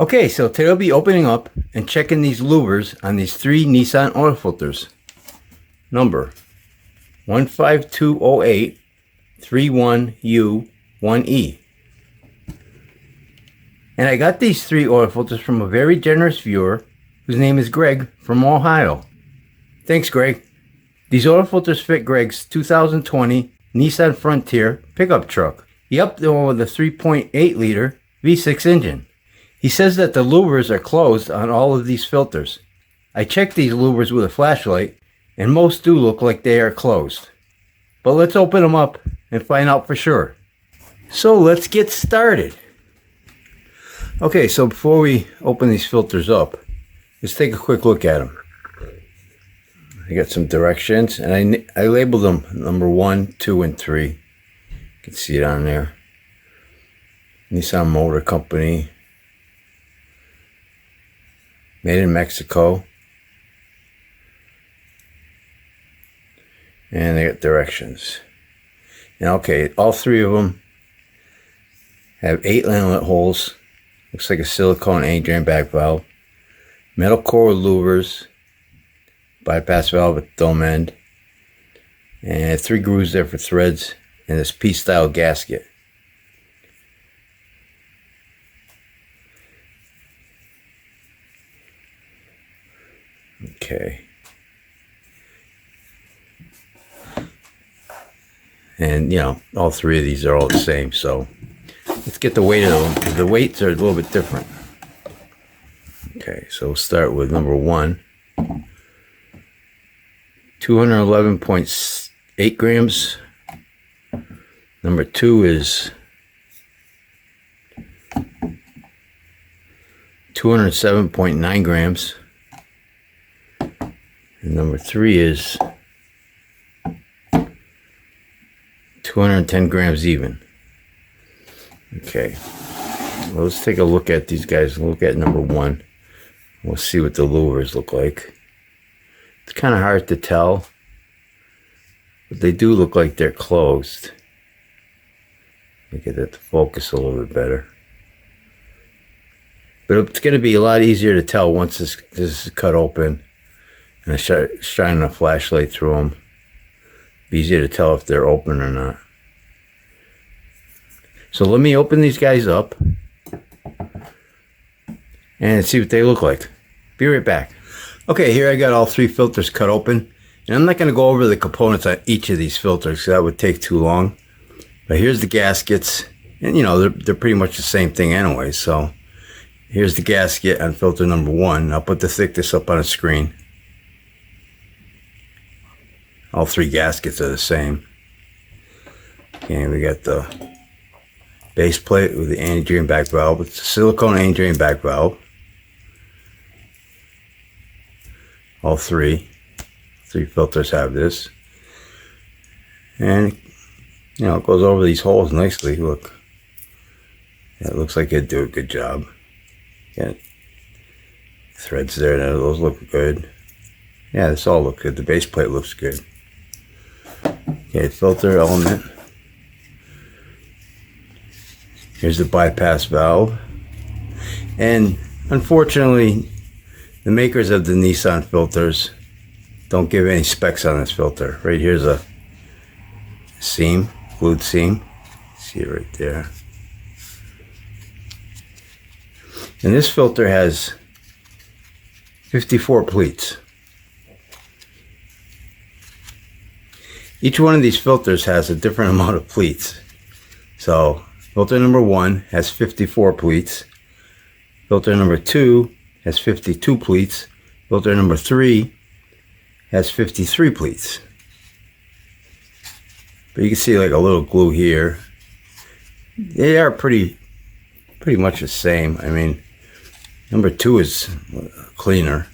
Okay, so today I'll be opening up and checking these louvers on these 3 Nissan oil filters. Number 15208 31U1E. And I got these 3 oil filters from a very generous viewer whose name is Greg from Ohio. Thanks, Greg. These oil filters fit Greg's 2020 Nissan Frontier pickup truck. He upped them with a 3.8 liter V6 engine. He says that the louvers are closed on all of these filters. I checked these louvers with a flashlight, and most do look like they are closed. But let's open them up and find out for sure. So let's get started. Okay, so before we open these filters up, let's take a quick look at them. I got some directions, and I labeled them number 1, 2, and 3. You can see it on there. Nissan Motor Company. Made in Mexico. And they got directions. And okay, all 3 of them have 8 inlet holes. Looks like a silicone A drain back valve. Metal core with louvers. Bypass valve at the dome end. And 3 grooves there for threads. And this P-style gasket. Okay. And, you know, all 3 of these are all the same, so let's get the weight of them, because the weights are a little bit different. Okay, so we'll start with number 1. 211.8 grams. Number 2 is 207.9 grams. And number 3 is 210 grams even. Okay, well, let's take a look at these guys. Look at number 1. We'll see what the louvers look like. It's kind of hard to tell, but they do look like they're closed. Get that to focus a little bit better. But it's going to be a lot easier to tell once this is cut open. And I start shining a flashlight through them. Be easier to tell if they're open or not. So let me open these guys up and see what they look like. Be right back. Okay, here I got all 3 filters cut open. And I'm not going to go over the components on each of these filters because that would take too long. But here's the gaskets. And you know, they're pretty much the same thing anyway. So here's the gasket on filter number 1. I'll put the thickness up on a screen. All 3 gaskets are the same. Okay, we got the base plate with the anti-drain back valve. It's a silicone anti-drain back valve. All 3 filters have this. And, you know, it goes over these holes nicely. Look. Yeah, it looks like it'd do a good job. Got threads there. Those look good. Yeah, this all looks good. The base plate looks good. Okay, filter element. Here's the bypass valve. And unfortunately, the makers of the Nissan filters don't give any specs on this filter. Right here's a seam, glued seam. See it right there. And this filter has 54 pleats. Each one of these filters has a different amount of pleats. So filter number 1 has 54 pleats. Filter number 2 has 52 pleats. Filter number 3 has 53 pleats. But you can see like a little glue here. They are pretty much the same. I mean, number 2 is cleaner.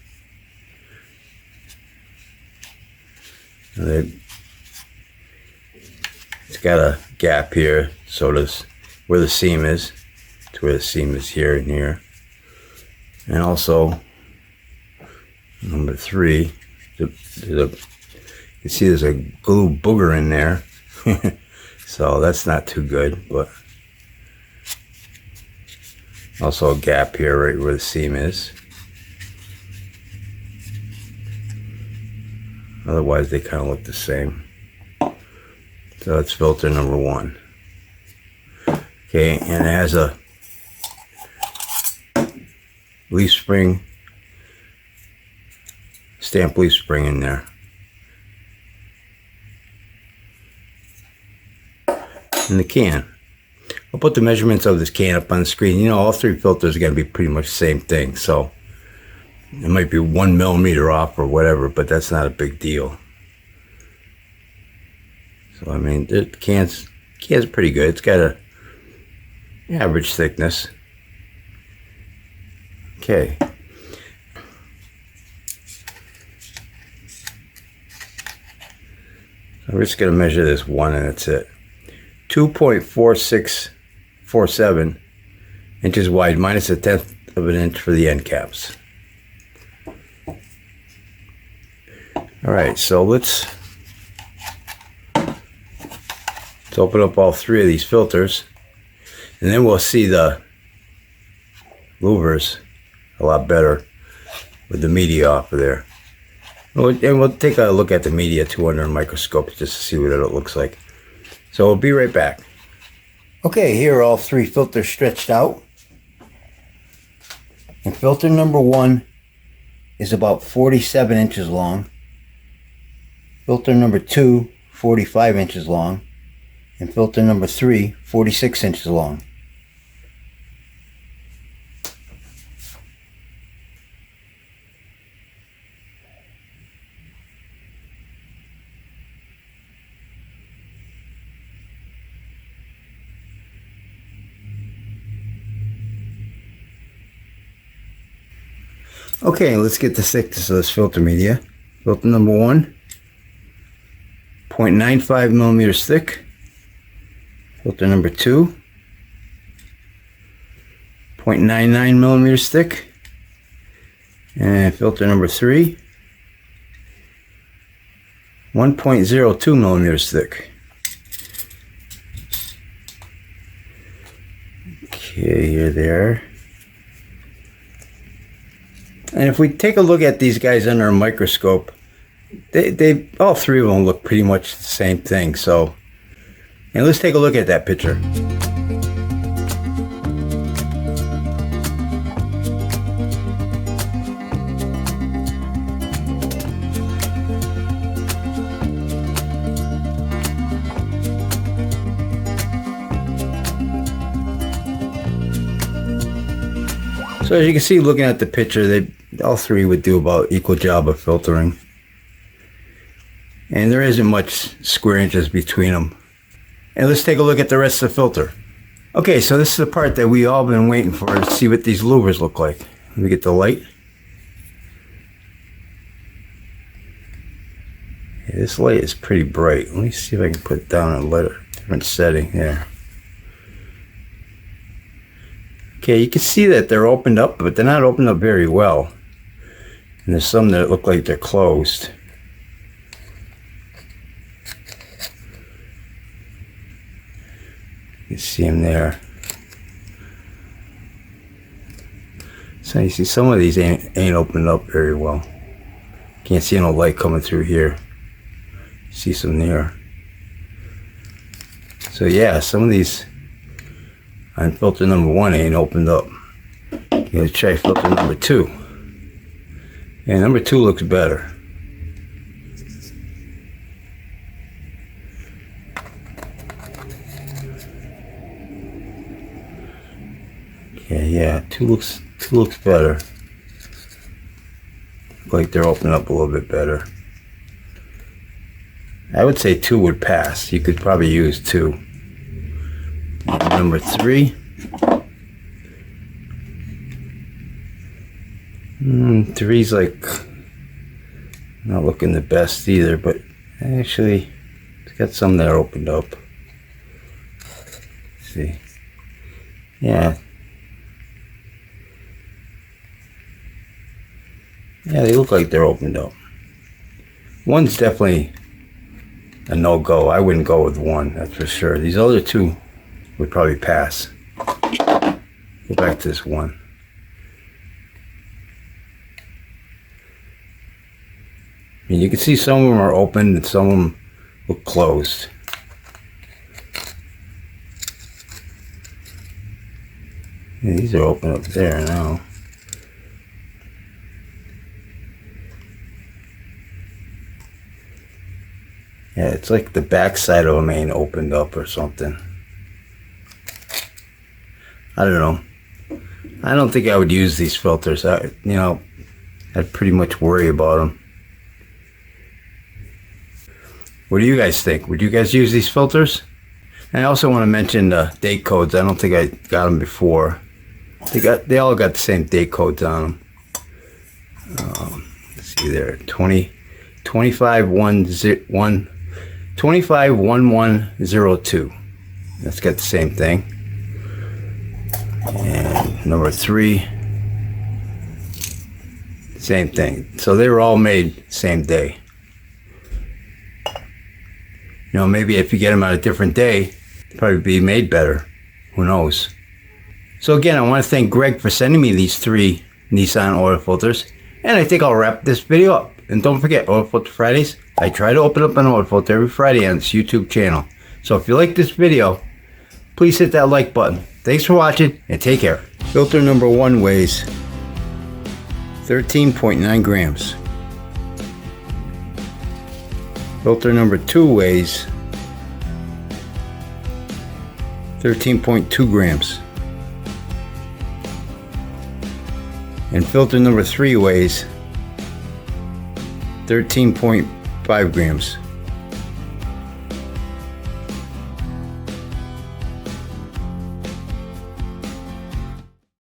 It's got a gap here, so does where the seam is. To where the seam is here and here. And also, number 3, you can see there's a glue booger in there. So that's not too good, but Also a gap here right where the seam is. Otherwise they kind of look the same. So that's filter number 1. Okay, and it has a leaf spring, stamp leaf spring in there. And the can. I'll put the measurements of this can up on the screen. You know, all 3 filters are going to be pretty much the same thing, so it might be 1 millimeter off or whatever, but that's not a big deal. So I mean, the can's pretty good. It's got a average thickness. Okay. So we're just going to measure this 1 and that's it. 2.4647 inches wide, minus 1/10 of an inch for the end caps. Alright, so let's open up all 3 of these filters, and then we'll see the louvers a lot better with the media off of there. And we'll take a look at the media too under a microscope just to see what it looks like. So we'll be right back. Okay, here are all 3 filters stretched out. And filter number 1 is about 47 inches long. Filter number 2, 45 inches long. And filter number 3, 46 inches long. Okay, let's get the thickness of this filter media. Filter number 1, 0.95 millimeters thick. Filter number 2, 0.99 millimeters thick. And filter number 3, 1.02 millimeters thick. Okay, here they are. And if we take a look at these guys under a microscope, they all 3 of them look pretty much the same thing. So, and let's take a look at that picture. So as you can see, looking at the picture, all 3 would do about equal job of filtering. And there isn't much square inches between them. And let's take a look at the rest of the filter. Okay, so this is the part that we all been waiting for to see what these louvers look like. Let me get the light. Yeah, this light is pretty bright. Let me see if I can put it down in a different setting there. Okay, you can see that they're opened up, but they're not opened up very well. And there's some that look like they're closed. You can see them there. So you see some of these ain't opened up very well. Can't see no light coming through here. See some there. So yeah, some of these on filter number 1 ain't opened up. You gotta try filter number 2. And number 2 looks better. Okay, yeah, 2 looks better. Look like they're opening up a little bit better. I would say 2 would pass. You could probably use 2. Number 3. 3's like not looking the best either, but actually it's got some that are opened up. Let's see. Yeah. Yeah, they look like they're opened up. 1's definitely a no-go. I wouldn't go with 1, that's for sure. These other 2 would probably pass. Go back to this one. And you can see some of them are open and some of them look closed. And these are open up there now. Yeah, it's like the back side of them ain't opened up or something. I don't know. I don't think I would use these filters. I'd pretty much worry about them. What do you guys think? Would you guys use these filters? And I also want to mention the date codes. I don't think I got them before. They all got the same date codes on them. Let's see there, 251102. That's got the same thing. And number 3, same thing. So they were all made same day. Maybe if you get them on a different day, they'll probably be made better. Who knows? So again, I want to thank Greg for sending me these 3 Nissan oil filters. And I think I'll wrap this video up. And don't forget, Oil Filter Fridays. I try to open up an oil filter every Friday on this YouTube channel. So if you like this video, please hit that like button. Thanks for watching and take care. Filter number 1 weighs 13.9 grams. Filter number 2 weighs 13.2 grams. And filter number 3 weighs 13.5 grams.